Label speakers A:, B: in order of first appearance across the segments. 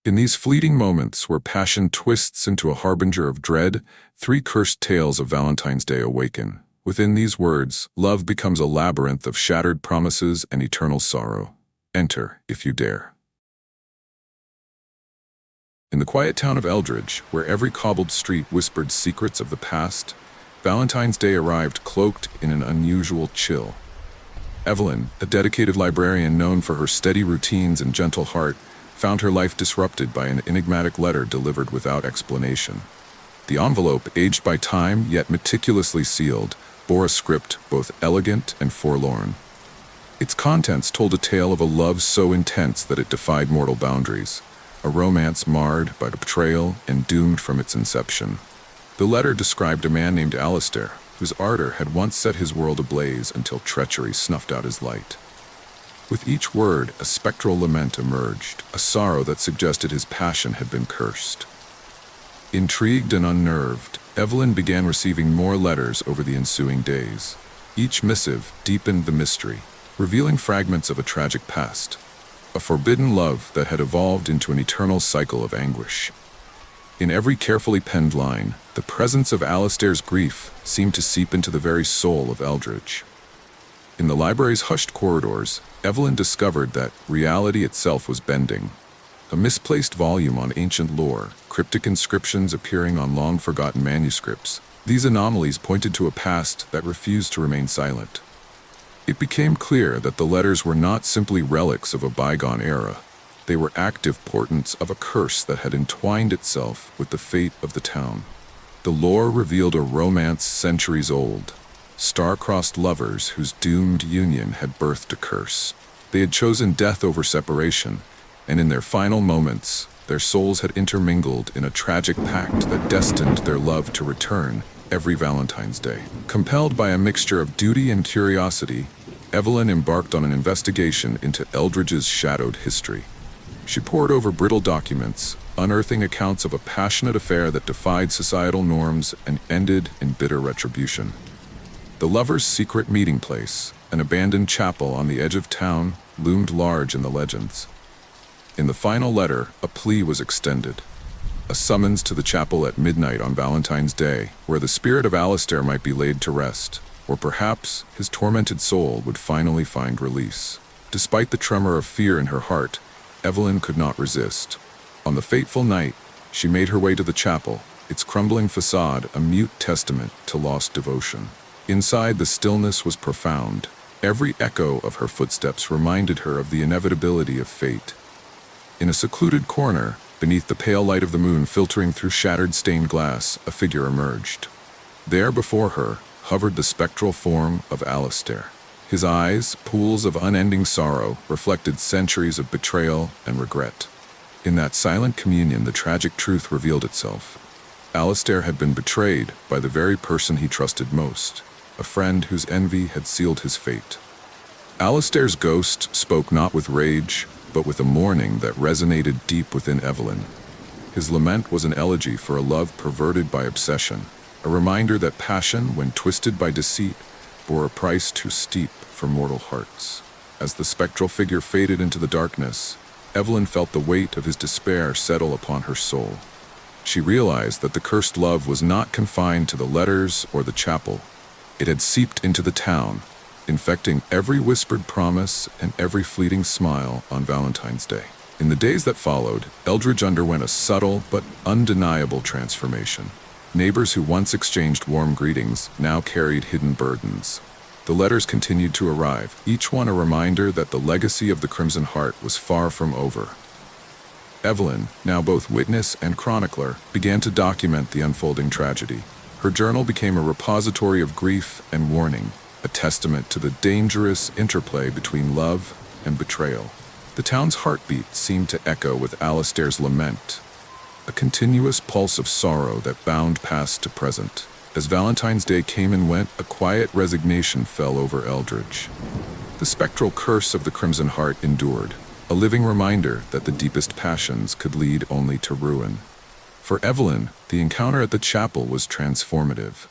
A: In these fleeting moments where passion twists into a harbinger of dread, three cursed tales of Valentine's Day awaken. Within these words, love becomes a labyrinth of shattered promises and eternal sorrow. Enter, if you dare. In the quiet town of Eldridge, where every cobbled street whispered secrets of the past, Valentine's Day arrived cloaked in an unusual chill. Evelyn, a dedicated librarian known for her steady routines and gentle heart, found her life disrupted by an enigmatic letter delivered without explanation. The envelope, aged by time yet meticulously sealed, bore a script both elegant and forlorn. Its contents told a tale of a love so intense that it defied mortal boundaries, a romance marred by betrayal and doomed from its inception. The letter described a man named Alistair, whose ardor had once set his world ablaze until treachery snuffed out his light. With each word, a spectral lament emerged, a sorrow that suggested his passion had been cursed. Intrigued and unnerved, Evelyn began receiving more letters over the ensuing days. Each missive deepened the mystery, revealing fragments of a tragic past, a forbidden love that had evolved into an eternal cycle of anguish. In every carefully penned line, the presence of Alistair's grief seemed to seep into the very soul of Eldridge. In the library's hushed corridors, Evelyn discovered that reality itself was bending. A misplaced volume on ancient lore, cryptic inscriptions appearing on long-forgotten manuscripts, these anomalies pointed to a past that refused to remain silent. It became clear that the letters were not simply relics of a bygone era. They were active portents of a curse that had entwined itself with the fate of the town. The lore revealed a romance centuries old, star-crossed lovers whose doomed union had birthed a curse. They had chosen death over separation, and in their final moments, their souls had intermingled in a tragic pact that destined their love to return every Valentine's Day. Compelled by a mixture of duty and curiosity, Evelyn embarked on an investigation into Eldridge's shadowed history. She pored over brittle documents, unearthing accounts of a passionate affair that defied societal norms and ended in bitter retribution. The lovers' secret meeting place, an abandoned chapel on the edge of town, loomed large in the legends. In the final letter, a plea was extended. A summons to the chapel at midnight on Valentine's Day, where the spirit of Alistair might be laid to rest, or perhaps his tormented soul would finally find release. Despite the tremor of fear in her heart, Evelyn could not resist. On the fateful night, she made her way to the chapel, its crumbling facade a mute testament to lost devotion. Inside, the stillness was profound. Every echo of her footsteps reminded her of the inevitability of fate. In a secluded corner, beneath the pale light of the moon filtering through shattered stained glass, a figure emerged. There before her hovered the spectral form of Alistair. His eyes, pools of unending sorrow, reflected centuries of betrayal and regret. In that silent communion, the tragic truth revealed itself. Alistair had been betrayed by the very person he trusted most, a friend whose envy had sealed his fate. Alistair's ghost spoke not with rage, but with a mourning that resonated deep within Evelyn. His lament was an elegy for a love perverted by obsession, a reminder that passion, when twisted by deceit, bore a price too steep for mortal hearts. As the spectral figure faded into the darkness, Evelyn felt the weight of his despair settle upon her soul. She realized that the cursed love was not confined to the letters or the chapel. It had seeped into the town, infecting every whispered promise and every fleeting smile on Valentine's Day. In the days that followed, Eldridge underwent a subtle but undeniable transformation. Neighbors who once exchanged warm greetings now carried hidden burdens. The letters continued to arrive, each one a reminder that the legacy of the Crimson Heart was far from over. Evelyn, now both witness and chronicler, began to document the unfolding tragedy. Her journal became a repository of grief and warning, a testament to the dangerous interplay between love and betrayal. The town's heartbeat seemed to echo with Alistair's lament, a continuous pulse of sorrow that bound past to present. As Valentine's Day came and went, a quiet resignation fell over Eldridge. The spectral curse of the Crimson Heart endured, a living reminder that the deepest passions could lead only to ruin. For Evelyn, the encounter at the chapel was transformative.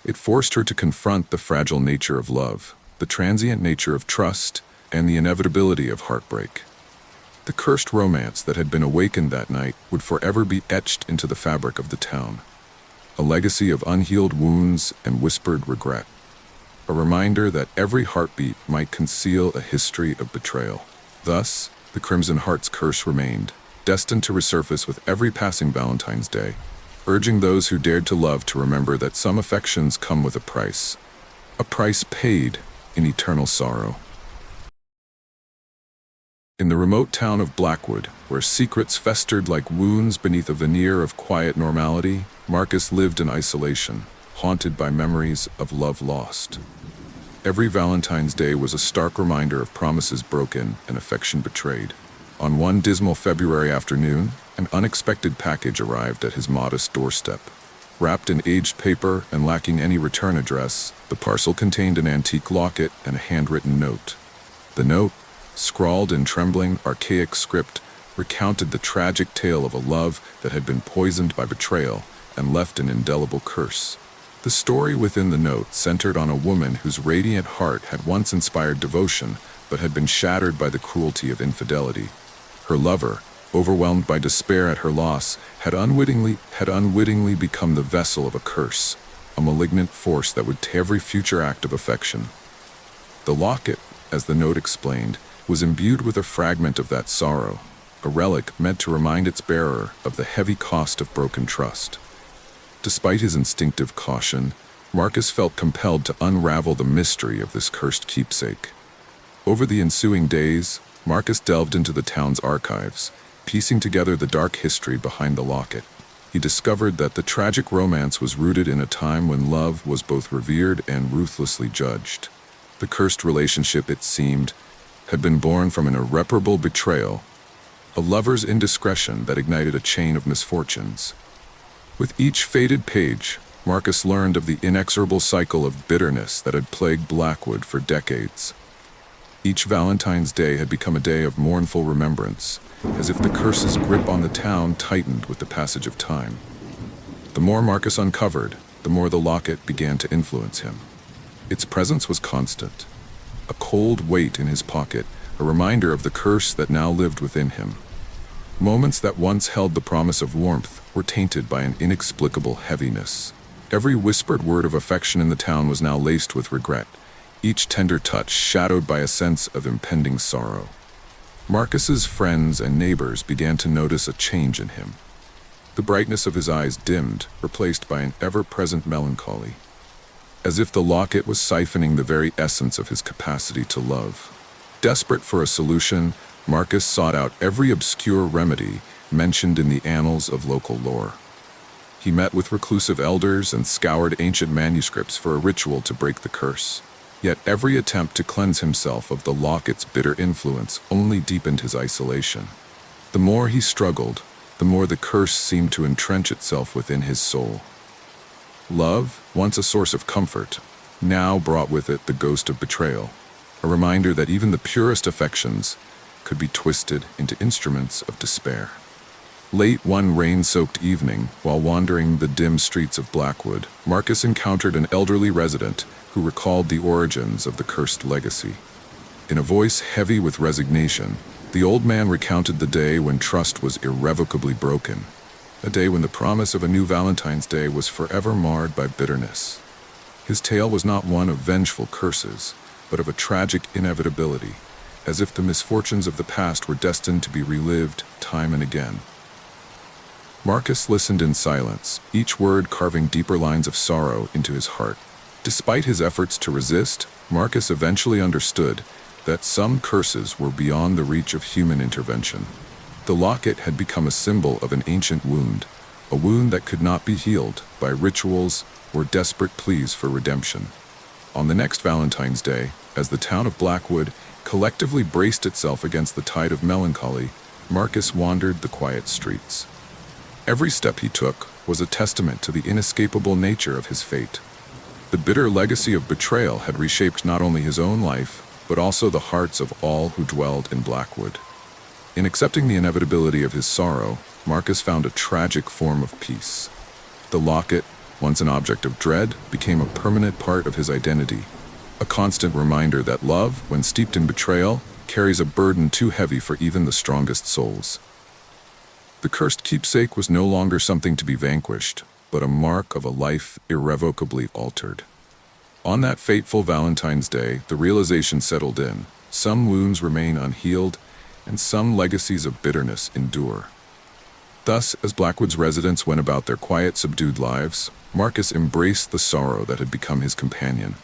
A: It forced her to confront the fragile nature of love, the transient nature of trust, and the inevitability of heartbreak. The cursed romance that had been awakened that night would forever be etched into the fabric of the town. A legacy of unhealed wounds and whispered regret. A reminder that every heartbeat might conceal a history of betrayal. Thus, the Crimson Heart's curse remained, destined to resurface with every passing Valentine's Day, urging those who dared to love to remember that some affections come with a price paid in eternal sorrow. In the remote town of Blackwood, where secrets festered like wounds beneath a veneer of quiet normality, Marcus lived in isolation, haunted by memories of love lost. Every Valentine's Day was a stark reminder of promises broken and affection betrayed. On one dismal February afternoon, an unexpected package arrived at his modest doorstep. Wrapped in aged paper and lacking any return address, the parcel contained an antique locket and a handwritten note. The note, scrawled in trembling, archaic script, recounted the tragic tale of a love that had been poisoned by betrayal and left an indelible curse. The story within the note centered on a woman whose radiant heart had once inspired devotion, but had been shattered by the cruelty of infidelity. Her lover, overwhelmed by despair at her loss, had unwittingly become the vessel of a curse, a malignant force that would tear every future act of affection. The locket, as the note explained, was imbued with a fragment of that sorrow, a relic meant to remind its bearer of the heavy cost of broken trust. Despite his instinctive caution, Marcus felt compelled to unravel the mystery of this cursed keepsake. Over the ensuing days, Marcus delved into the town's archives, piecing together the dark history behind the locket. He discovered that the tragic romance was rooted in a time when love was both revered and ruthlessly judged. The cursed relationship, it seemed, had been born from an irreparable betrayal, a lover's indiscretion that ignited a chain of misfortunes. With each faded page, Marcus learned of the inexorable cycle of bitterness that had plagued Blackwood for decades. Each Valentine's Day had become a day of mournful remembrance, as if the curse's grip on the town tightened with the passage of time. The more Marcus uncovered, the more the locket began to influence him. Its presence was constant, a cold weight in his pocket, a reminder of the curse that now lived within him. Moments that once held the promise of warmth were tainted by an inexplicable heaviness. Every whispered word of affection in the town was now laced with regret, each tender touch shadowed by a sense of impending sorrow. Marcus's friends and neighbors began to notice a change in him. The brightness of his eyes dimmed, replaced by an ever-present melancholy, as if the locket was siphoning the very essence of his capacity to love. Desperate for a solution, Marcus sought out every obscure remedy mentioned in the annals of local lore. He met with reclusive elders and scoured ancient manuscripts for a ritual to break the curse. Yet every attempt to cleanse himself of the locket's bitter influence only deepened his isolation. The more he struggled, the more the curse seemed to entrench itself within his soul. Love, once a source of comfort, now brought with it the ghost of betrayal, a reminder that even the purest affections could be twisted into instruments of despair. Late one rain-soaked evening, while wandering the dim streets of Blackwood, Marcus encountered an elderly resident who recalled the origins of the cursed legacy. In a voice heavy with resignation, the old man recounted the day when trust was irrevocably broken, a day when the promise of a new Valentine's Day was forever marred by bitterness. His tale was not one of vengeful curses, but of a tragic inevitability, as if the misfortunes of the past were destined to be relived time and again. Marcus listened in silence, each word carving deeper lines of sorrow into his heart. Despite his efforts to resist, Marcus eventually understood that some curses were beyond the reach of human intervention. The locket had become a symbol of an ancient wound, a wound that could not be healed by rituals or desperate pleas for redemption. On the next Valentine's Day, as the town of Blackwood collectively braced itself against the tide of melancholy, Marcus wandered the quiet streets. Every step he took was a testament to the inescapable nature of his fate. The bitter legacy of betrayal had reshaped not only his own life, but also the hearts of all who dwelled in Blackwood. In accepting the inevitability of his sorrow, Marcus found a tragic form of peace. The locket, once an object of dread, became a permanent part of his identity, a constant reminder that love, when steeped in betrayal, carries a burden too heavy for even the strongest souls. The cursed keepsake was no longer something to be vanquished, but a mark of a life irrevocably altered. On that fateful Valentine's Day, the realization settled in. Some wounds remain unhealed, and some legacies of bitterness endure. Thus, as Blackwood's residents went about their quiet, subdued lives, Marcus embraced the sorrow that had become his companion.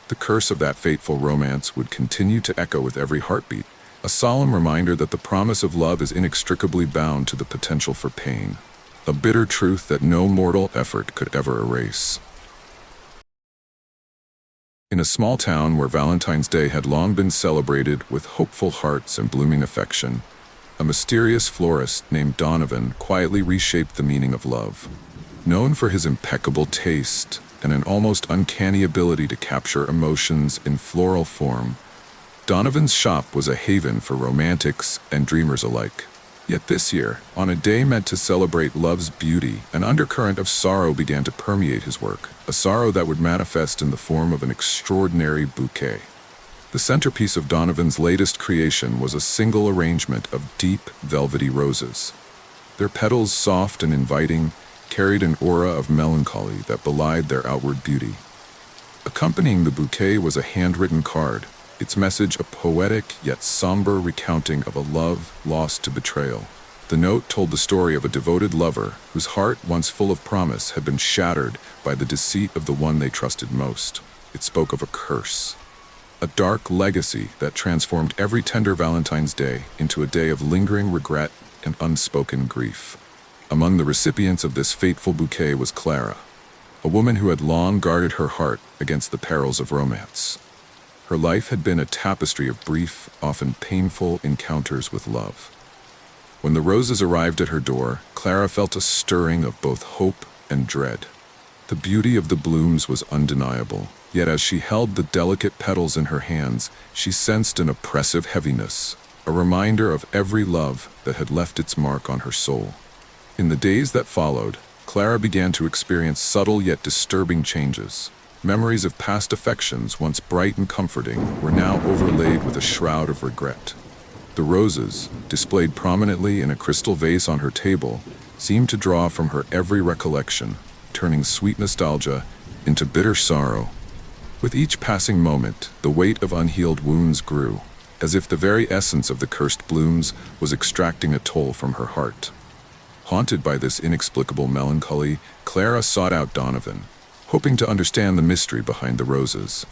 A: The curse of that fateful romance would continue to echo with every heartbeat, a solemn reminder that the promise of love is inextricably bound to the potential for pain, a bitter truth that no mortal effort could ever erase. In a small town where Valentine's Day had long been celebrated with hopeful hearts and blooming affection, a mysterious florist named Donovan quietly reshaped the meaning of love. Known for his impeccable taste and an almost uncanny ability to capture emotions in floral form, Donovan's shop was a haven for romantics and dreamers alike. Yet this year, on a day meant to celebrate love's beauty, an undercurrent of sorrow began to permeate his work, a sorrow that would manifest in the form of an extraordinary bouquet. The centerpiece of Donovan's latest creation was a single arrangement of deep, velvety roses. Their petals, soft and inviting, carried an aura of melancholy that belied their outward beauty. Accompanying the bouquet was a handwritten card, its message a poetic yet somber recounting of a love lost to betrayal. The note told the story of a devoted lover whose heart, once full of promise, had been shattered by the deceit of the one they trusted most. It spoke of a curse, a dark legacy that transformed every tender Valentine's Day into a day of lingering regret and unspoken grief. Among the recipients of this fateful bouquet was Clara, a woman who had long guarded her heart against the perils of romance. Her life had been a tapestry of brief, often painful encounters with love. When the roses arrived at her door, Clara felt a stirring of both hope and dread. The beauty of the blooms was undeniable, yet as she held the delicate petals in her hands, she sensed an oppressive heaviness, a reminder of every love that had left its mark on her soul. In the days that followed, Clara began to experience subtle yet disturbing changes. Memories of past affections, once bright and comforting, were now overlaid with a shroud of regret. The roses, displayed prominently in a crystal vase on her table, seemed to draw from her every recollection, turning sweet nostalgia into bitter sorrow. With each passing moment, the weight of unhealed wounds grew, as if the very essence of the cursed blooms was extracting a toll from her heart. Haunted by this inexplicable melancholy, Clara sought out Donovan, hoping to understand the mystery behind the roses.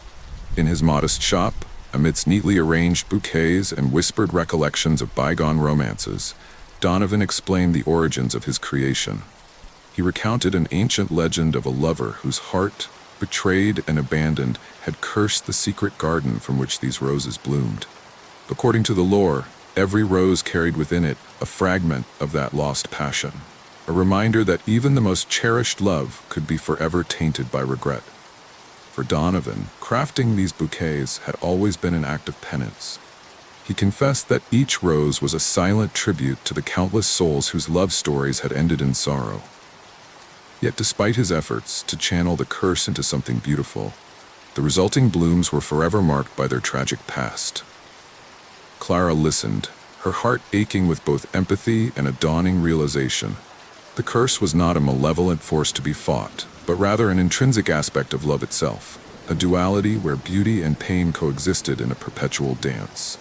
A: In his modest shop, amidst neatly arranged bouquets and whispered recollections of bygone romances, Donovan explained the origins of his creation. He recounted an ancient legend of a lover whose heart, betrayed and abandoned, had cursed the secret garden from which these roses bloomed. According to the lore, every rose carried within it a fragment of that lost passion, a reminder that even the most cherished love could be forever tainted by regret. For Donovan, crafting these bouquets had always been an act of penance. He confessed that each rose was a silent tribute to the countless souls whose love stories had ended in sorrow. Yet despite his efforts to channel the curse into something beautiful, the resulting blooms were forever marked by their tragic past. Clara listened, her heart aching with both empathy and a dawning realization. The curse was not a malevolent force to be fought, but rather an intrinsic aspect of love itself, a duality where beauty and pain coexisted in a perpetual dance.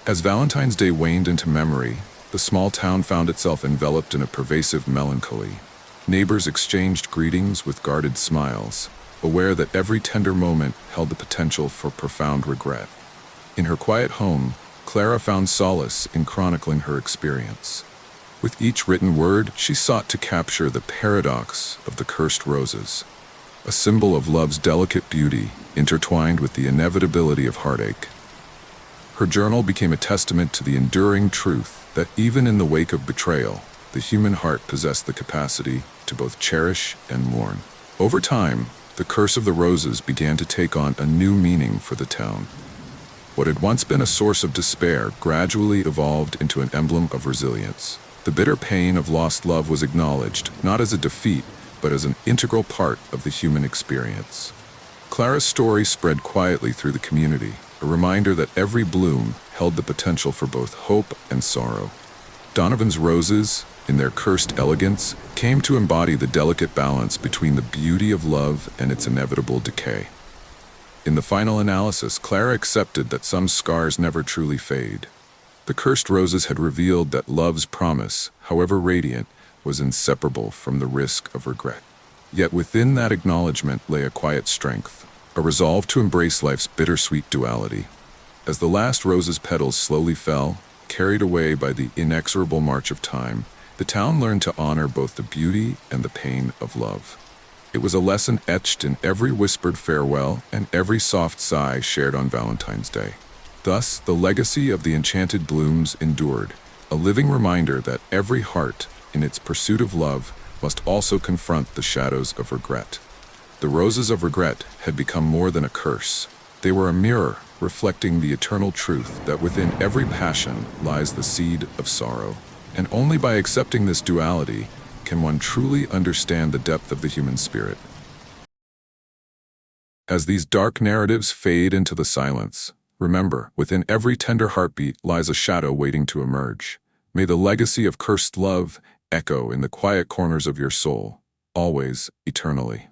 A: As Valentine's Day waned into memory, the small town found itself enveloped in a pervasive melancholy. Neighbors exchanged greetings with guarded smiles, aware that every tender moment held the potential for profound regret. In her quiet home, Clara found solace in chronicling her experience. With each written word, she sought to capture the paradox of the cursed roses, a symbol of love's delicate beauty intertwined with the inevitability of heartache. Her journal became a testament to the enduring truth that even in the wake of betrayal, the human heart possessed the capacity to both cherish and mourn. Over time, the curse of the roses began to take on a new meaning for the town. What had once been a source of despair gradually evolved into an emblem of resilience. The bitter pain of lost love was acknowledged, not as a defeat, but as an integral part of the human experience. Clara's story spread quietly through the community, a reminder that every bloom, held the potential for both hope and sorrow. Donovan's roses, in their cursed elegance, came to embody the delicate balance between the beauty of love and its inevitable decay. In the final analysis, Clara accepted that some scars never truly fade. The cursed roses had revealed that love's promise, however radiant, was inseparable from the risk of regret. Yet within that acknowledgement lay a quiet strength, a resolve to embrace life's bittersweet duality. As the last rose's petals slowly fell, carried away by the inexorable march of time, the town learned to honor both the beauty and the pain of love. It was a lesson etched in every whispered farewell and every soft sigh shared on Valentine's Day. Thus, the legacy of the enchanted blooms endured, a living reminder that every heart, in its pursuit of love, must also confront the shadows of regret. The roses of regret had become more than a curse. They were a mirror reflecting the eternal truth that within every passion lies the seed of sorrow. And only by accepting this duality can one truly understand the depth of the human spirit. As these dark narratives fade into the silence, remember, within every tender heartbeat lies a shadow waiting to emerge. May the legacy of cursed love echo in the quiet corners of your soul, always, eternally.